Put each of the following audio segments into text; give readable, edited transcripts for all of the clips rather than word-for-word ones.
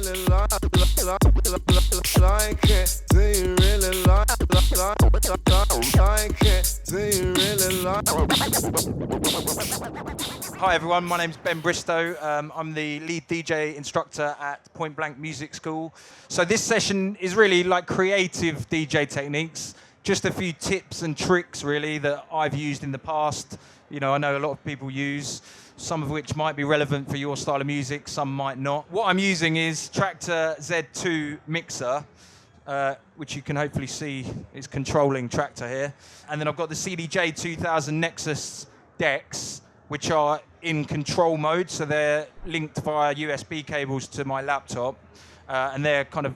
really like it? Do you really like it? Do you really like it? Hi everyone, my name's Ben Bristow. I'm the lead DJ instructor at Point Blank Music School. So this session is really like creative DJ techniques, just a few tips and tricks really that I've used in the past. You know, I know a lot of people use, some of which might be relevant for your style of music, some might not. What I'm using is Traktor Z2 mixer, which you can hopefully see is controlling Traktor here. And then I've got the CDJ 2000 Nexus decks, which are in control mode, so they're linked via USB cables to my laptop, and they're kind of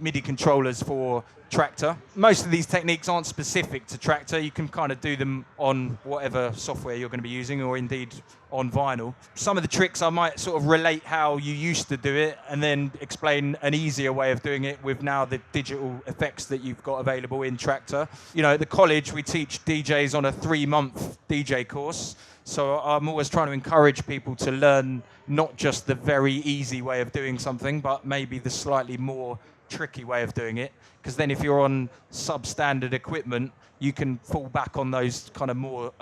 MIDI controllers for Traktor. Most of these techniques aren't specific to Traktor. You can kind of do them on whatever software you're going to be using, or indeed on vinyl. Some of the tricks I might sort of relate how you used to do it and then explain an easier way of doing it with now the digital effects that you've got available in Traktor. You know, at the college we teach DJs on a 3-month DJ course. So I'm always trying to encourage people to learn not just the very easy way of doing something, but maybe the slightly more tricky way of doing it. Because then if you're on substandard equipment, you can fall back on those kind of more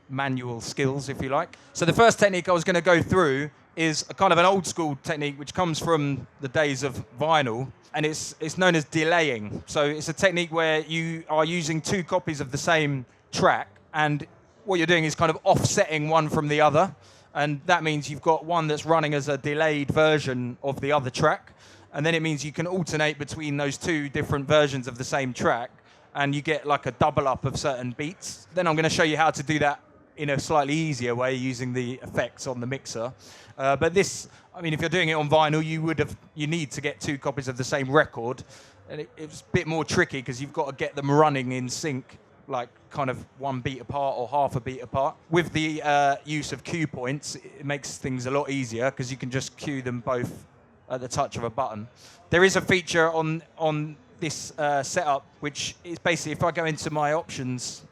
manual skills, if you like. So the first technique I was going to go through is a kind of an old school technique which comes from the days of vinyl, and it's known as delaying. So it's a technique where you are using 2 copies of the same track, and what you're doing is kind of offsetting one from the other, and that means you've got one that's running as a delayed version of the other track, and then it means you can alternate between those 2 different versions of the same track, and you get like a double up of certain beats. Then I'm going to show you how to do that in a slightly easier way using the effects on the mixer. But this, I mean, if you're doing it on vinyl, you need to get 2 copies of the same record, and it's a bit more tricky because you've got to get them running in sync, like kind of 1 beat apart or half a beat apart. With the use of cue points, it makes things a lot easier because you can just cue them both at the touch of a button. There is a feature on this setup, which is basically, if I go into my options,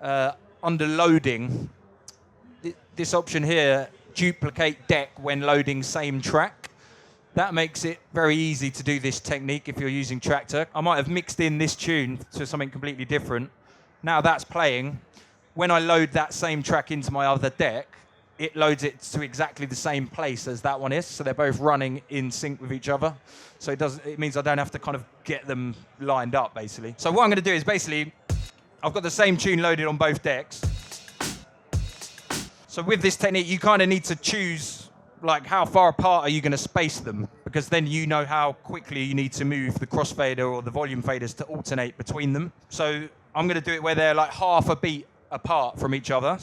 under loading, this option here, duplicate deck when loading same track. That makes it very easy to do this technique if you're using Traktor. I might have mixed in this tune to something completely different. Now that's playing. When I load that same track into my other deck, it loads it to exactly the same place as that one is. So they're both running in sync with each other. So it means I don't have to kind of get them lined up, basically. So what I'm going to do is basically, I've got the same tune loaded on both decks. So with this technique, you kind of need to choose, like, how far apart are you going to space them? Because then you know how quickly you need to move the crossfader or the volume faders to alternate between them. So I'm going to do it where they're like half a beat apart from each other.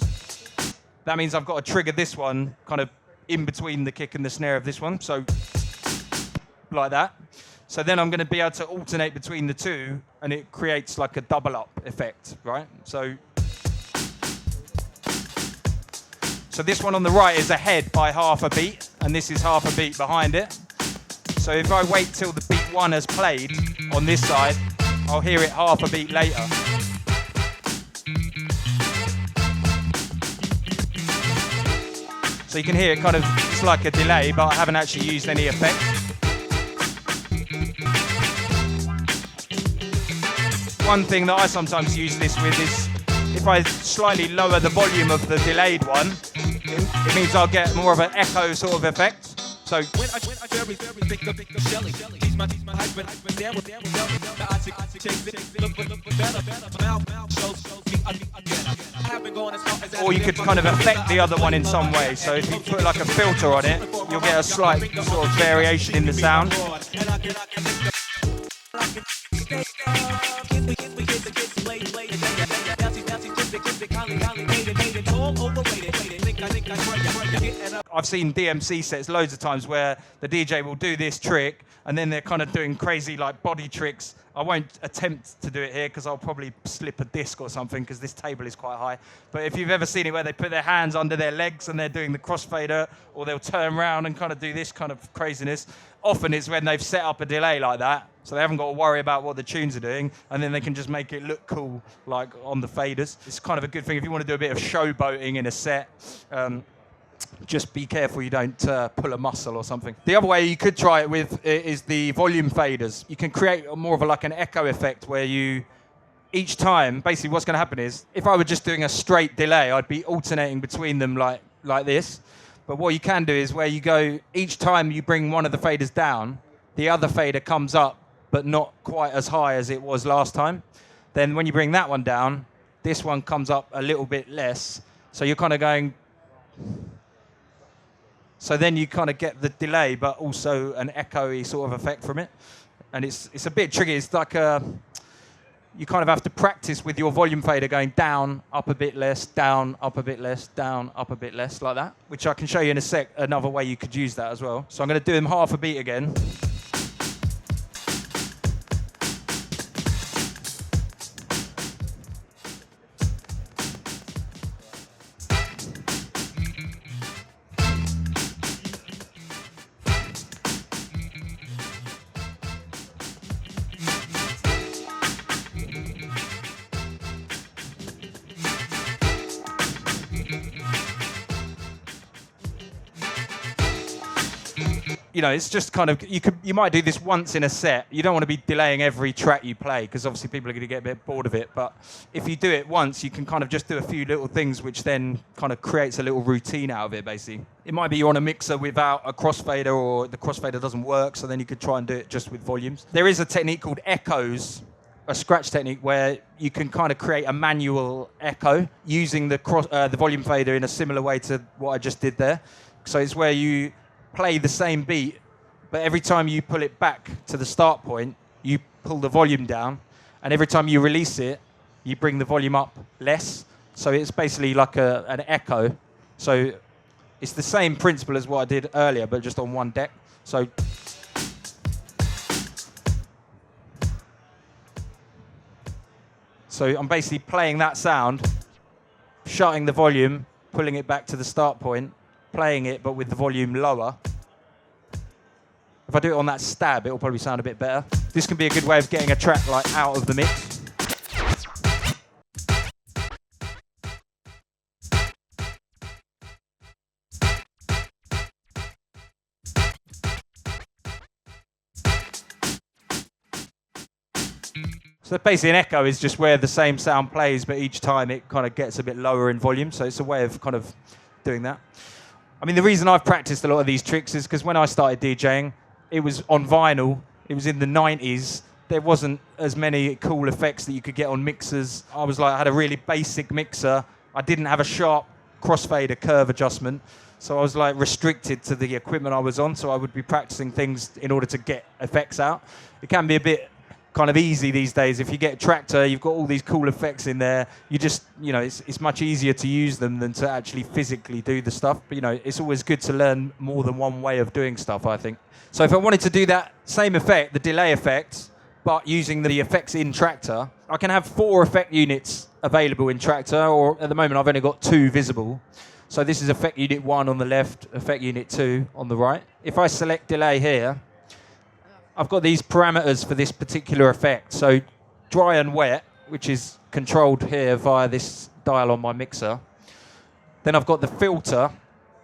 That means I've got to trigger this one kind of in between the kick and the snare of this one. So like that. So then I'm going to be able to alternate between the 2, and it creates like a double up effect, right? So this one on the right is ahead by half a beat, and this is half a beat behind it. So if I wait till the beat 1 has played on this side, I'll hear it half a beat later. So you can hear it kind of, it's like a delay, but I haven't actually used any effect. One thing that I sometimes use this with is, if I slightly lower the volume of the delayed one, it means I'll get more of an echo sort of effect. So or you could kind of affect the other one in some way. So if you put like a filter on it, you'll get a slight sort of variation in the sound. I've seen DMC sets loads of times where the DJ will do this trick and then they're kind of doing crazy like body tricks. I won't attempt to do it here because I'll probably slip a disc or something because this table is quite high. But if you've ever seen it where they put their hands under their legs and they're doing the crossfader, or they'll turn around and kind of do this kind of craziness, often it's when they've set up a delay like that, so they haven't got to worry about what the tunes are doing, and then they can just make it look cool like on the faders. It's kind of a good thing if you want to do a bit of showboating in a set. Just be careful you don't pull a muscle or something. The other way you could try it with is the volume faders. You can create more of like an echo effect where you, each time, basically what's going to happen is, if I were just doing a straight delay, I'd be alternating between them like this. But what you can do is where you go, each time you bring one of the faders down, the other fader comes up, but not quite as high as it was last time. Then when you bring that one down, this one comes up a little bit less. So you're kind of going... So then you kind of get the delay, but also an echoey sort of effect from it. And it's a bit tricky. It's like you kind of have to practice with your volume fader going down, up a bit less, down, up a bit less, down, up a bit less, like that. Which I can show you in a sec, another way you could use that as well. So I'm going to do them half a beat again. You know, it's just kind of, you might do this once in a set. You don't want to be delaying every track you play because obviously people are going to get a bit bored of it. But if you do it once, you can kind of just do a few little things which then kind of creates a little routine out of it, basically. It might be you're on a mixer without a crossfader or the crossfader doesn't work, so then you could try and do it just with volumes. There is a technique called echoes, a scratch technique where you can kind of create a manual echo using the volume fader in a similar way to what I just did there. So it's where you play the same beat, but every time you pull it back to the start point, you pull the volume down, and every time you release it, you bring the volume up less. So it's basically like an echo. So it's the same principle as what I did earlier, but just on one deck. So I'm basically playing that sound, shutting the volume, pulling it back to the start point, playing it but with the volume lower. If I do it on that stab, it'll probably sound a bit better. This can be a good way of getting a track like out of the mix. So basically an echo is just where the same sound plays, but each time it kind of gets a bit lower in volume. So it's a way of kind of doing that. I mean, the reason I've practiced a lot of these tricks is because when I started DJing, it was on vinyl. It was in the 90s. There wasn't as many cool effects that you could get on mixers. I had a really basic mixer. I didn't have a sharp crossfader curve adjustment. So I was like restricted to the equipment I was on. So I would be practicing things in order to get effects out. It can be a bit kind of easy these days. If you get a Traktor, you've got all these cool effects in there. You just, you know, it's much easier to use them than to actually physically do the stuff. But, you know, it's always good to learn more than one way of doing stuff, I think. So if I wanted to do that same effect, the delay effect, but using the effects in Traktor, I can have 4 effect units available in Traktor, or at the moment I've only got 2 visible. So this is effect unit 1 on the left, effect unit 2 on the right. If I select delay here, I've got these parameters for this particular effect. So dry and wet, which is controlled here via this dial on my mixer. Then I've got the filter.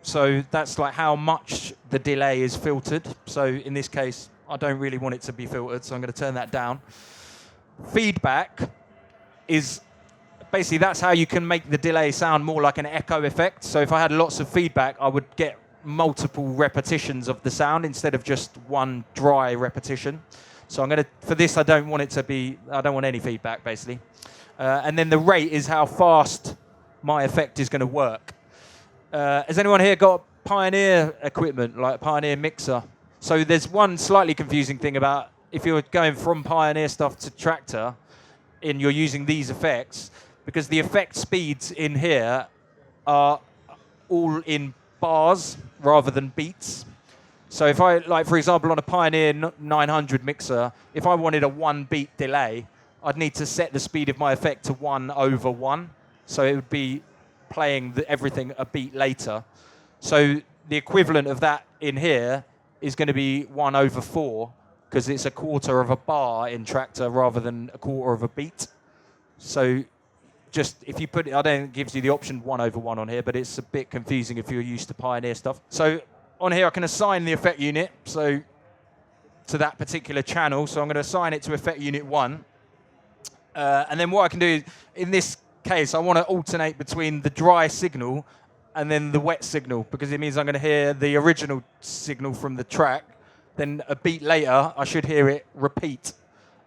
So that's like how much the delay is filtered. So in this case, I don't really want it to be filtered, so I'm going to turn that down. Feedback is basically, that's how you can make the delay sound more like an echo effect. So if I had lots of feedback, I would get multiple repetitions of the sound instead of just one dry repetition. So I'm going to, for this, I don't want any feedback, basically. And then the rate is how fast my effect is going to work. Has anyone here got Pioneer equipment, like Pioneer mixer? So there's one slightly confusing thing about if you're going from Pioneer stuff to Traktor, and you're using these effects, because the effect speeds in here are all in bars rather than beats. So if I, like for example, on a Pioneer 900 mixer, if I wanted a 1 beat delay, I'd need to set the speed of my effect to 1/1. So it would be playing everything a beat later. So the equivalent of that in here is going to be 1/4, because it's a quarter of a bar in Traktor rather than a quarter of a beat. So just if you put it, I don't think it gives you the option 1/1 on here, but it's a bit confusing if you're used to Pioneer stuff. So on here I can assign the effect unit to that particular channel. So I'm going to assign it to effect unit 1. And then what I can do in this case, I want to alternate between the dry signal and then the wet signal, because it means I'm going to hear the original signal from the track. Then a beat later, I should hear it repeat.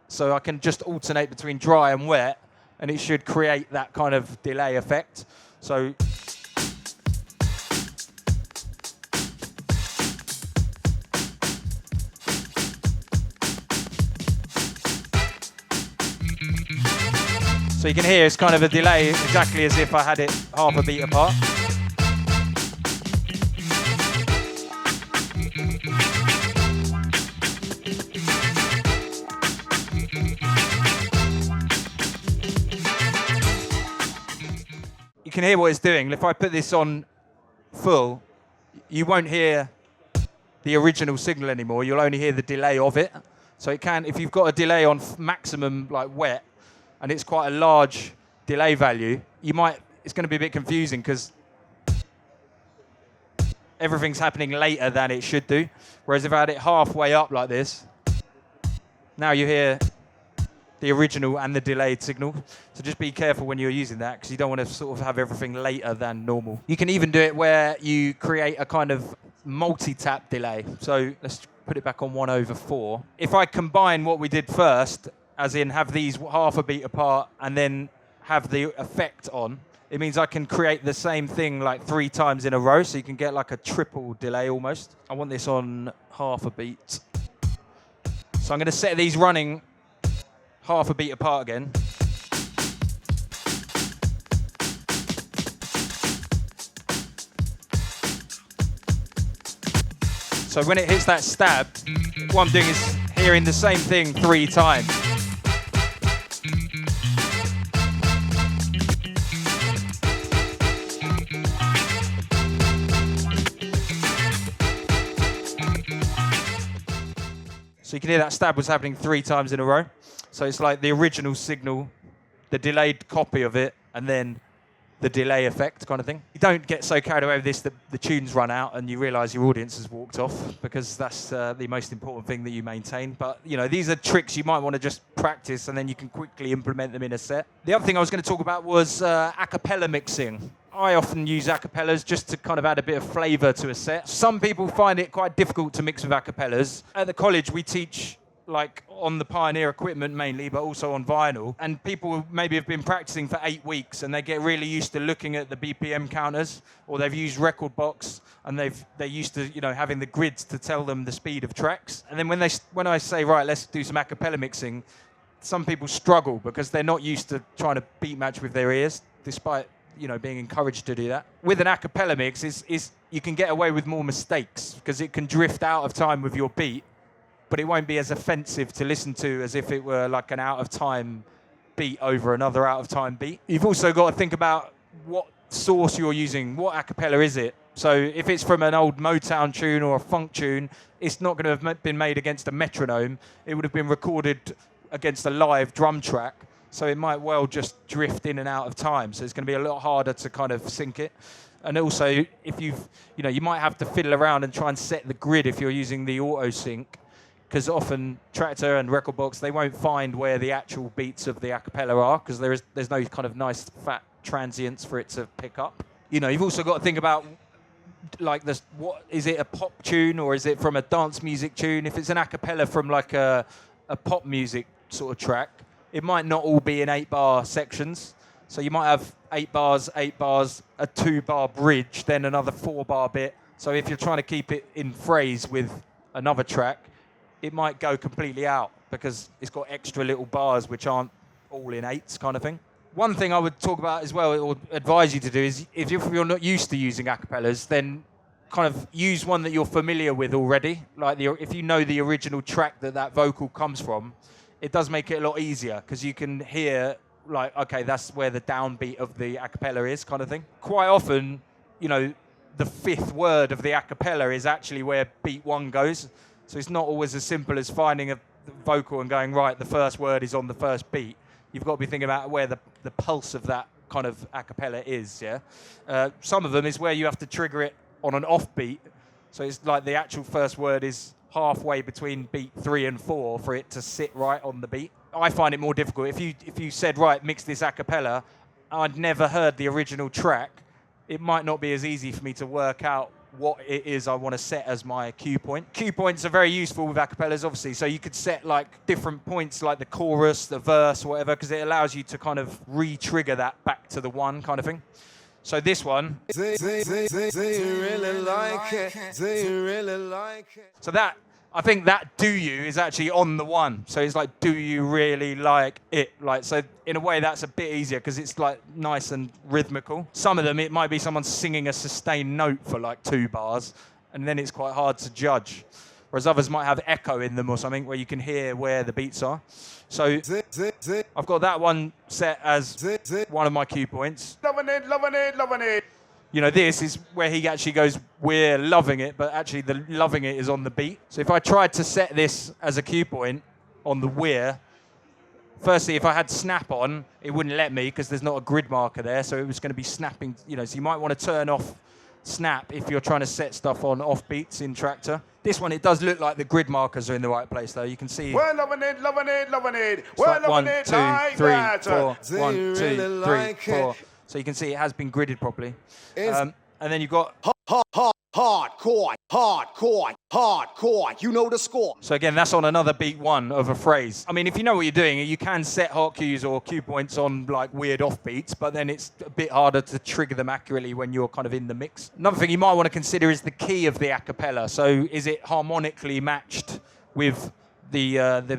So I can just alternate between dry and wet, and it should create that kind of delay effect. So you can hear it's kind of a delay, exactly as if I had it half a beat apart. You can hear what it's doing. If I put this on full, you won't hear the original signal anymore. You'll only hear the delay of it. So it can, if you've got a delay on maximum like wet, and it's quite a large delay value, it's going to be a bit confusing because everything's happening later than it should do. Whereas if I had it halfway up like this, now you hear the original and the delayed signal. So just be careful when you're using that, because you don't want to sort of have everything later than normal. You can even do it where you create a kind of multi-tap delay. So let's put it back on 1/4. If I combine what we did first, as in have these half a beat apart and then have the effect on, it means I can create the same thing like 3 times in a row, so you can get like a triple delay almost. I want this on half a beat. So I'm going to set these running half a beat apart again. So when it hits that stab, what I'm doing is hearing the same thing 3 times. So you can hear that stab was happening 3 times in a row. So it's like the original signal, the delayed copy of it, and then the delay effect kind of thing. You don't get so carried away with this that the tunes run out and you realise your audience has walked off, because that's the most important thing that you maintain. But these are tricks you might want to just practice, and then you can quickly implement them in a set. The other thing I was going to talk about was a cappella mixing. I often use acapellas just to kind of add a bit of flavour to a set. Some people find it quite difficult to mix with acapellas. At the college, we teach like on the Pioneer equipment mainly, but also on vinyl. And people maybe have been practicing for 8 weeks, and they get really used to looking at the BPM counters, or they've used record box, and they're used to having the grids to tell them the speed of tracks. And then when I say, right, let's do some acapella mixing, some people struggle because they're not used to trying to beat match with their ears, despite being encouraged to do that. With an acapella mix, is you can get away with more mistakes because it can drift out of time with your beat, but it won't be as offensive to listen to as if it were like an out-of-time beat over another out-of-time beat. You've also got to think about what source you're using. What acapella is it? So if it's from an old Motown tune or a funk tune, it's not going to have been made against a metronome. It would have been recorded against a live drum track. So it might well just drift in and out of time. So it's going to be a lot harder to kind of sync it. And also, if you might have to fiddle around and try and set the grid if you're using the auto sync, because often Traktor and record box, they won't find where the actual beats of the acapella are, because there's no kind of nice fat transients for it to pick up. You've also got to think about like this: what is it, a pop tune or is it from a dance music tune? If it's an acapella from like a pop music sort of track, it might not all be in 8-bar sections. So you might have 8 bars, a 2-bar bridge, then another 4-bar bit. So if you're trying to keep it in phrase with another track, it might go completely out because it's got extra little bars which aren't all in 8s kind of thing. One thing I would talk about as well, or advise you to do, is if you're not used to using acapellas, then kind of use one that you're familiar with already. Like if you know the original track that vocal comes from, it does make it a lot easier because you can hear, like, okay, that's where the downbeat of the acapella is, kind of thing. Quite often, the 5th word of the acapella is actually where beat 1 goes. So it's not always as simple as finding a vocal and going, right, the first word is on the first beat. you've got to be thinking about where the pulse of that kind of a cappella is, yeah? Some of them is where you have to trigger it on an off beat. So it's like the actual first word is halfway between beat 3 and 4 for it to sit right on the beat. I find it more difficult. If you said, right, mix this a cappella, I'd never heard the original track, it might not be as easy for me to work out what it is I want to set as my cue point. Cue points are very useful with a cappellas, obviously. So you could set like different points, like the chorus, the verse, whatever, because it allows you to kind of re-trigger that back to the one kind of thing. So this one. Do you really like it? Do you really like it? So that, I think that do you is actually on the one. So it's like, do you really like it? Like, so in a way that's a bit easier because it's like nice and rhythmical. Some of them, it might be someone singing a sustained note for like 2 bars, and then it's quite hard to judge. Whereas others might have echo in them or something where you can hear where the beats are. So I've got that one set as one of my cue points. Loving it, loving it, loving it. You know, this is where he actually goes, we're loving it, but actually the loving it is on the beat. So if I tried to set this as a cue point on the we're, firstly, if I had snap on, it wouldn't let me because there's not a grid marker there, so it was going to be snapping, you know, so you might want to turn off snap if you're trying to set stuff on off beats in Traktor. This one, it does look like the grid markers are in the right place, though. You can see. We're loving it, loving it, loving it. It's We're like loving 1, it 2, like 3, that. 4. Do 1, you 2, really 3, like 4. it? So you can see it has been gridded properly. It's- And then you've got. Hardcore. You know the score. So again, that's on another beat 1 of a phrase. I mean, if you know what you're doing, you can set hot cues or cue points on like weird off beats, but then it's a bit harder to trigger them accurately when you're kind of in the mix. Another thing you might want to consider is the key of the a cappella. So is it harmonically matched with the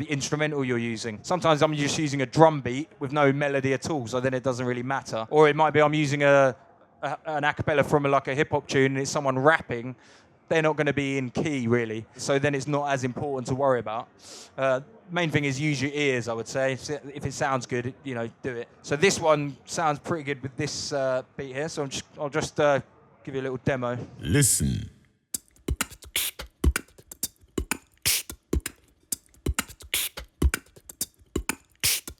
instrumental you're using? Sometimes I'm just using a drum beat with no melody at all, so then it doesn't really matter. Or it might be I'm using an a cappella from like a hip hop tune and it's someone rapping. They're not going to be in key, really. So then it's not as important to worry about. Main thing is use your ears, I would say. If it sounds good, you know, do it. So this one sounds pretty good with this beat here. So I'll just give you a little demo. Listen.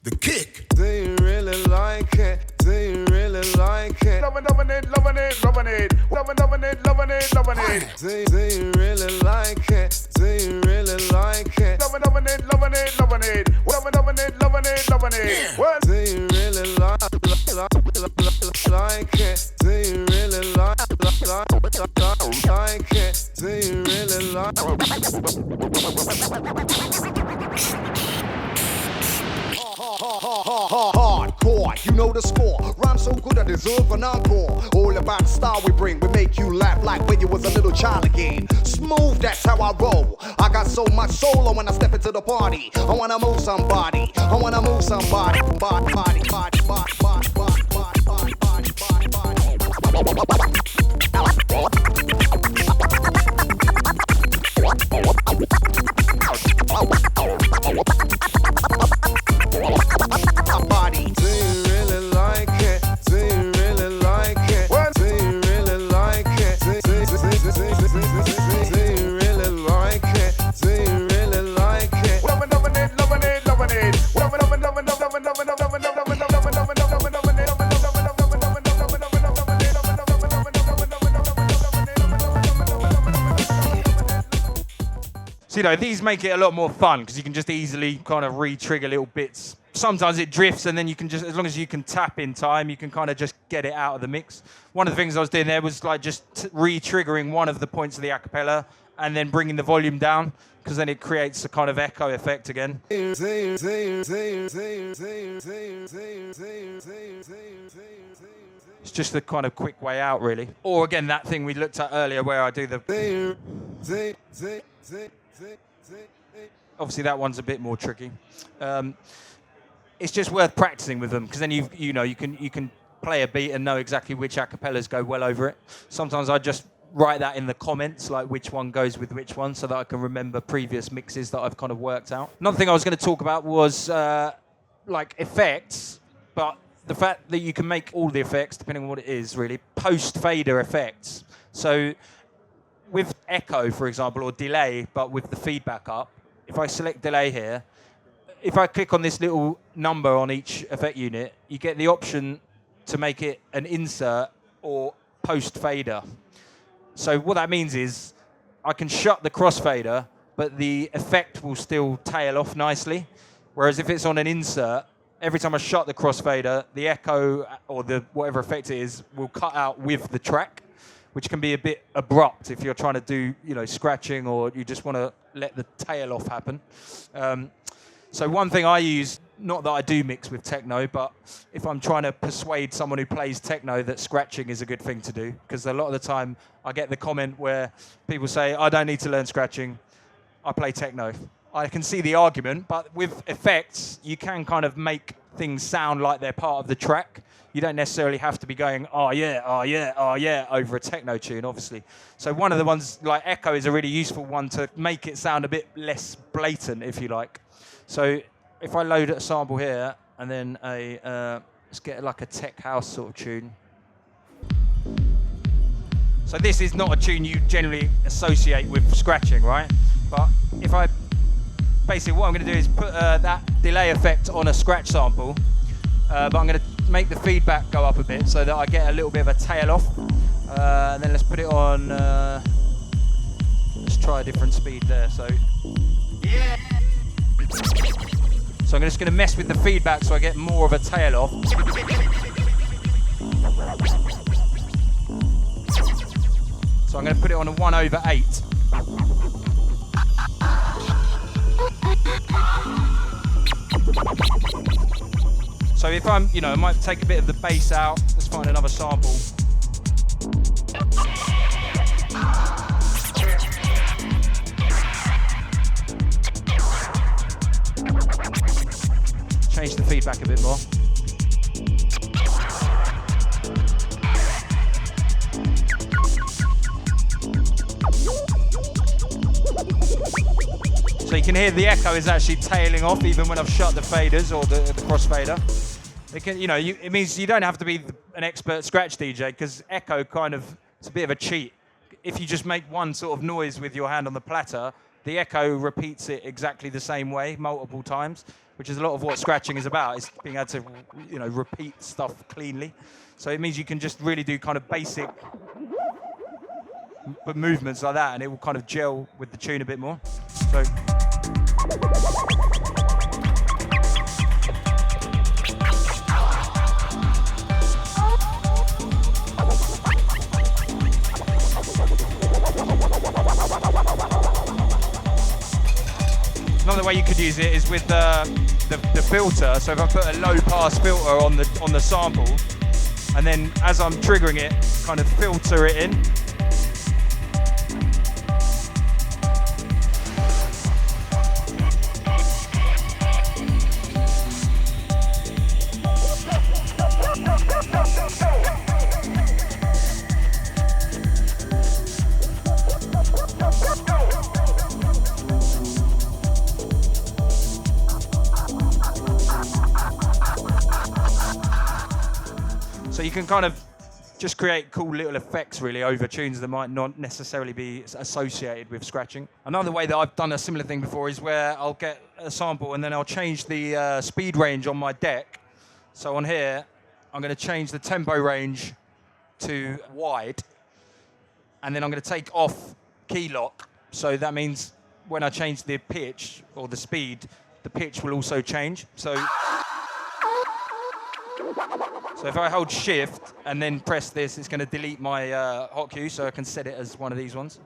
The kick. Do you really like it? Do you really like it? Loving it, loving it, loving it. Loving it, loving it, loving it. Do you really like it? Do you really like it? Loving it, loving it, loving it. Loving it, loving it, loving it. Well, Do you really like it? Do you really like it? Do you really hardcore, you know the score. Rhyme so good I deserve an encore. All about the style we bring, we make you laugh like when you was a little child again. Smooth, that's how I roll. I got so much soul when I step into the party. I wanna move somebody. I wanna move somebody. Body, body, body, body, body, body, body, body, body, body. Body. Do you really like it? Do you really like it? Do you really like it? Do you really like it? Do you really like it? Loving it, loving it, loving it. Loving it, loving it, loving it, loving it, loving it, loving it, loving it, loving it, loving it, loving it, loving it, loving it, So, you know, these make it a lot more fun because you can just easily kind of re-trigger little bits. Sometimes it drifts and then you can just, as long as you can tap in time, you can kind of just get it out of the mix. One of the things I was doing there was like just re-triggering one of the points of the a cappella and then bringing the volume down because then it creates a kind of echo effect again. It's just a kind of quick way out, really. Or again, that thing we looked at earlier where I do the... Obviously, that one's a bit more tricky. It's just worth practicing with them because then you can play a beat and know exactly which a cappellas go well over it. Sometimes I just write that in the comments, like which one goes with which one, so that I can remember previous mixes that I've kind of worked out. Another thing I was going to talk about was like effects, but the fact that you can make all the effects, depending on what it is, really, post-fader effects. So with echo, for example, or delay, but with the feedback up, if I select delay here, if I click on this little number on each effect unit, you get the option to make it an insert or post fader. So what that means is I can shut the crossfader, but the effect will still tail off nicely. Whereas if it's on an insert, every time I shut the crossfader, the echo or the whatever effect it is will cut out with the track, which can be a bit abrupt if you're trying to do, scratching, or you just want to let the tail off happen. So one thing I use, not that I do mix with techno, but if I'm trying to persuade someone who plays techno that scratching is a good thing to do, because a lot of the time I get the comment where people say, I don't need to learn scratching, I play techno. I can see the argument, but with effects, you can kind of make things sound like they're part of the track. You don't necessarily have to be going, oh yeah, oh yeah, oh yeah, over a techno tune, obviously. So one of the ones, like echo, is a really useful one to make it sound a bit less blatant, if you like. So if I load a sample here, and then let's get like a tech house sort of tune. So this is not a tune you generally associate with scratching, right? But if I, basically what I'm going to do is put that delay effect on a scratch sample, but I'm going to make the feedback go up a bit so that I get a little bit of a tail off. And then let's put it on, let's try a different speed there. So I'm just going to mess with the feedback so I get more of a tail off. So I'm going to put it on a 1/8. So if I'm, I might take a bit of the bass out. Let's find another sample. Change the feedback a bit more. So you can hear the echo is actually tailing off even when I've shut the faders or the crossfader. It can, it means you don't have to be an expert scratch DJ, because echo it's a bit of a cheat. If you just make one sort of noise with your hand on the platter, the echo repeats it exactly the same way multiple times, which is a lot of what scratching is about, is being able to, repeat stuff cleanly. So it means you can just really do kind of basic movements like that, and it will kind of gel with the tune a bit more. So. Another way you could use it is with the filter. So if I put a low pass filter on the sample, and then as I'm triggering it, kind of filter it in. So you can kind of just create cool little effects really over tunes that might not necessarily be associated with scratching. Another way that I've done a similar thing before is where I'll get a sample and then I'll change the speed range on my deck. So on here, I'm going to change the tempo range to wide, and then I'm going to take off key lock. So that means when I change the pitch or the speed, the pitch will also change. So if I hold shift and then press this, it's going to delete my hot cue, so I can set it as one of these ones.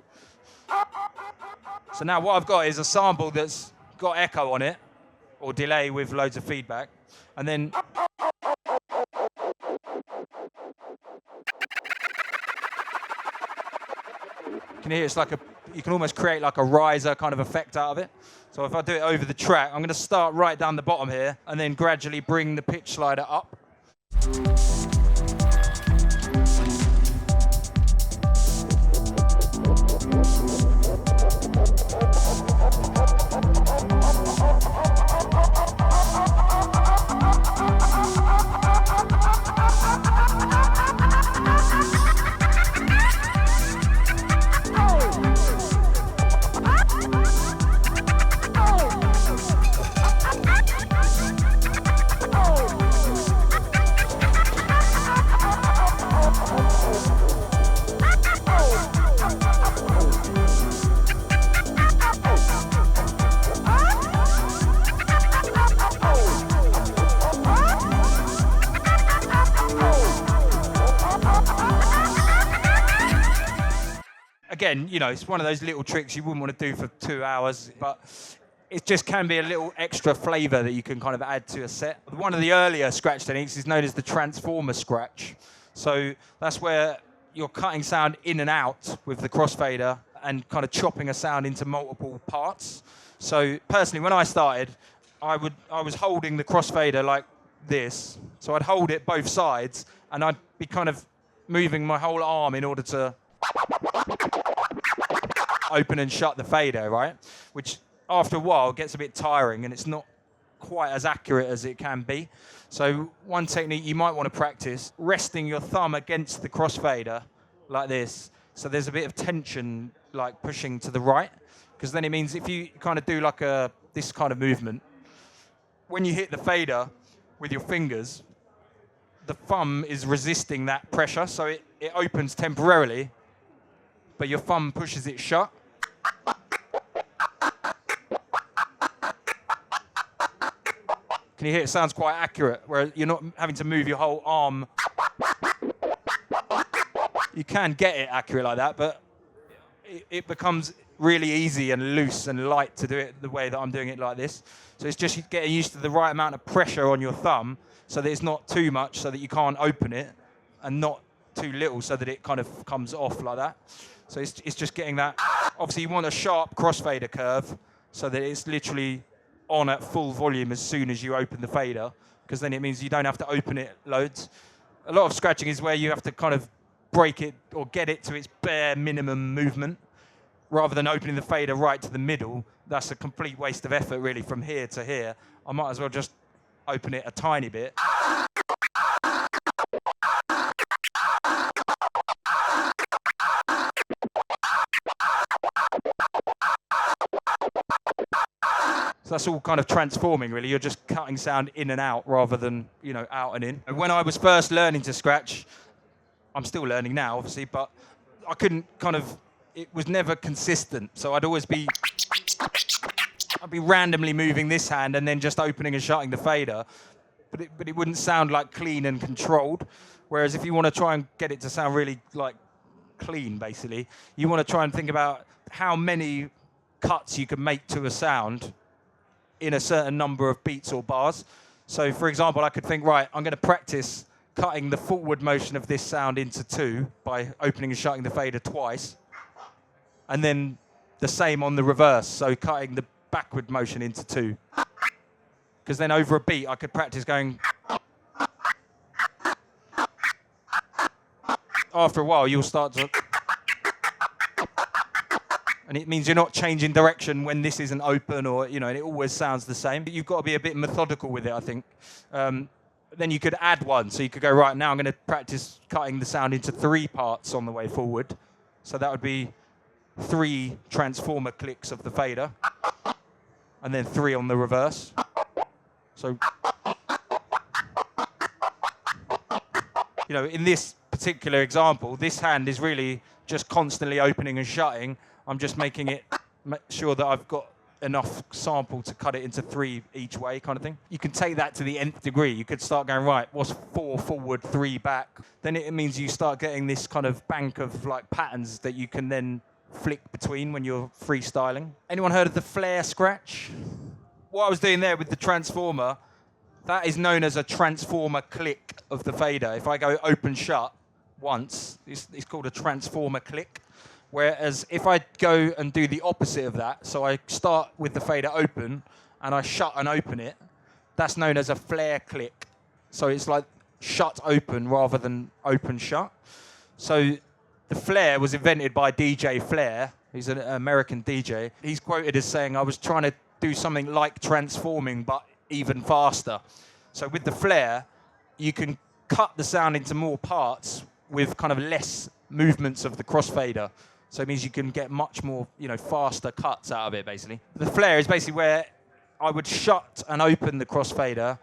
So now what I've got is a sample that's got echo on it, or delay with loads of feedback, and then you can hear it's like you can almost create like a riser kind of effect out of it. So if I do it over the track, I'm going to start right down the bottom here and then gradually bring the pitch slider up. again, you know, it's one of those little tricks you wouldn't want to do for 2 hours, but it just can be a little extra flavour that you can kind of add to a set. One of the earlier scratch techniques is known as the transformer scratch. So that's where you're cutting sound in and out with the crossfader and kind of chopping a sound into multiple parts. So personally, when I started, I was holding the crossfader like this. So I'd hold it both sides and I'd be kind of moving my whole arm in order to open and shut the fader, right? Which after a while gets a bit tiring and it's not quite as accurate as it can be. So one technique you might want to practice, resting your thumb against the crossfader like this. So there's a bit of tension like pushing to the right, because then it means if you kind of do like this kind of movement, when you hit the fader with your fingers, the thumb is resisting that pressure, so it opens temporarily, but your thumb pushes it shut. Can you hear it? Sounds quite accurate, where you're not having to move your whole arm. You can get it accurate like that, but it becomes really easy and loose and light to do it the way that I'm doing it like this. So it's just getting used to the right amount of pressure on your thumb so that it's not too much so that you can't open it, and not too little so that it kind of comes off like that. So it's just getting that. Obviously you want a sharp crossfader curve so that it's literally on at full volume as soon as you open the fader, because then it means you don't have to open it loads. A lot of scratching is where you have to kind of break it or get it to its bare minimum movement rather than opening the fader right to the middle. That's a complete waste of effort really from here to here. I might as well just open it a tiny bit. So that's all kind of transforming, really. You're just cutting sound in and out rather than, you know, out and in. When I was first learning to scratch, I'm still learning now, obviously, but I couldn't it was never consistent. So I'd be randomly moving this hand and then just opening and shutting the fader, but it wouldn't sound like clean and controlled. Whereas if you want to try and get it to sound really like clean, basically, you want to try and think about how many cuts you can make to a sound in a certain number of beats or bars. So for example, I could think, right, I'm going to practice cutting the forward motion of this sound into two by opening and shutting the fader twice, and then the same on the reverse, so cutting the backward motion into two. Because then over a beat I could practice going. After a while you'll start to, and it means you're not changing direction when this isn't open, or, you know, and it always sounds the same. But you've got to be a bit methodical with it, I think. Then you could add one. So you could go, right, now I'm going to practice cutting the sound into 3 parts on the way forward. So that would be 3 transformer clicks of the fader, and then 3 on the reverse. So, you know, in this particular example, this hand is really just constantly opening and shutting. I'm just making it sure that I've got enough sample to cut it into 3 each way, kind of thing. You can take that to the nth degree. You could start going, right, what's 4 forward, 3 back? Then it means you start getting this kind of bank of like patterns that you can then flick between when you're freestyling. Anyone heard of the flare scratch? What I was doing there with the transformer, that is known as a transformer click of the fader. If I go open shut once, it's called a transformer click. Whereas if I go and do the opposite of that, so I start with the fader open and I shut and open it, that's known as a flare click. So it's like shut open rather than open shut. So the flare was invented by DJ Flair. He's an American DJ. He's quoted as saying, I was trying to do something like transforming, but even faster. So with the flare, you can cut the sound into more parts with kind of less movements of the crossfader. So it means you can get much more, you know, faster cuts out of it, basically. The flare is basically where I would shut and open the crossfader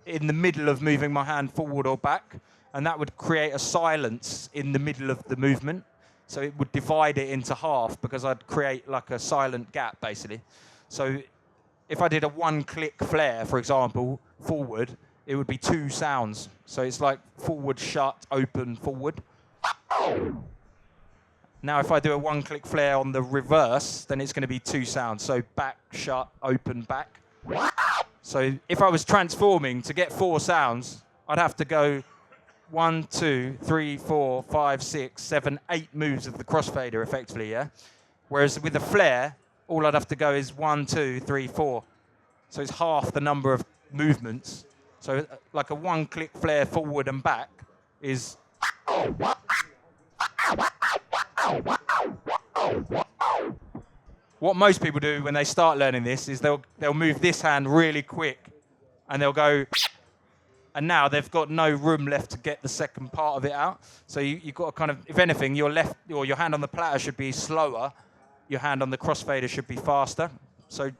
in the middle of moving my hand forward or back, and that would create a silence in the middle of the movement. So it would divide it into half, because I'd create like a silent gap, basically. So if I did a 1-click flare, for example, forward, it would be 2 sounds. So it's like forward, shut, open, forward. Now if I do a one-click flare on the reverse, then it's going to be 2 sounds. So back, shut, open, back. So if I was transforming to get 4 sounds, I'd have to go 1, 2, 3, 4, 5, 6, 7, 8 moves of the crossfader effectively, yeah? Whereas with the flare, all I'd have to go is 1, 2, 3, 4. So it's half the number of movements. So like a one-click flare forward and back is... What most people do when they start learning this is they'll move this hand really quick and they'll go, and now they've got no room left to get the second part of it out. So you've got to kind of, if anything, your left or your hand on the platter should be slower, your hand on the crossfader should be faster. So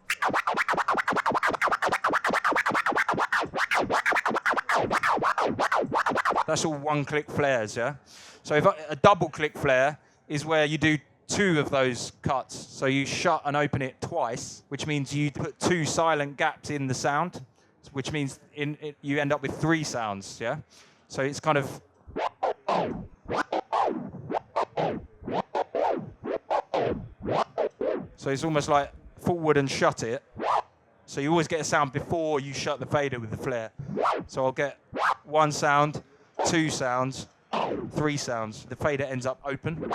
that's all one-click flares, yeah? So if a double-click flare is where you do 2 of those cuts. So you shut and open it twice, which means you put 2 silent gaps in the sound, which means you end up with 3 sounds, yeah? So it's kind of... So it's almost like forward and shut it. So you always get a sound before you shut the fader with the flare. So I'll get 1 sound, 2 sounds, 3 sounds. The fader ends up open.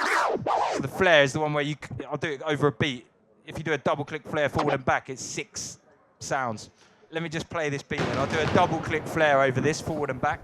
So the flare is the one where I'll do it over a beat. If you do a double click flare forward and back, it's 6 sounds. Let me just play this beat and I'll do a double click flare over this forward and back.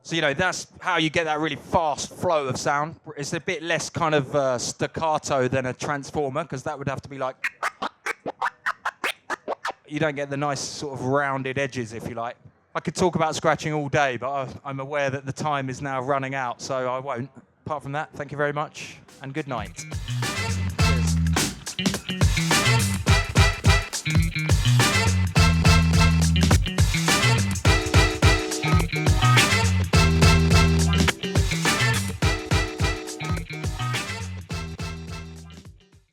So, you know, that's how you get that really fast flow of sound. It's a bit less kind of staccato than a transformer, because that would have to be like... You don't get the nice sort of rounded edges, if you like. I could talk about scratching all day, but I'm aware that the time is now running out, so I won't. Apart from that, thank you very much, and good night.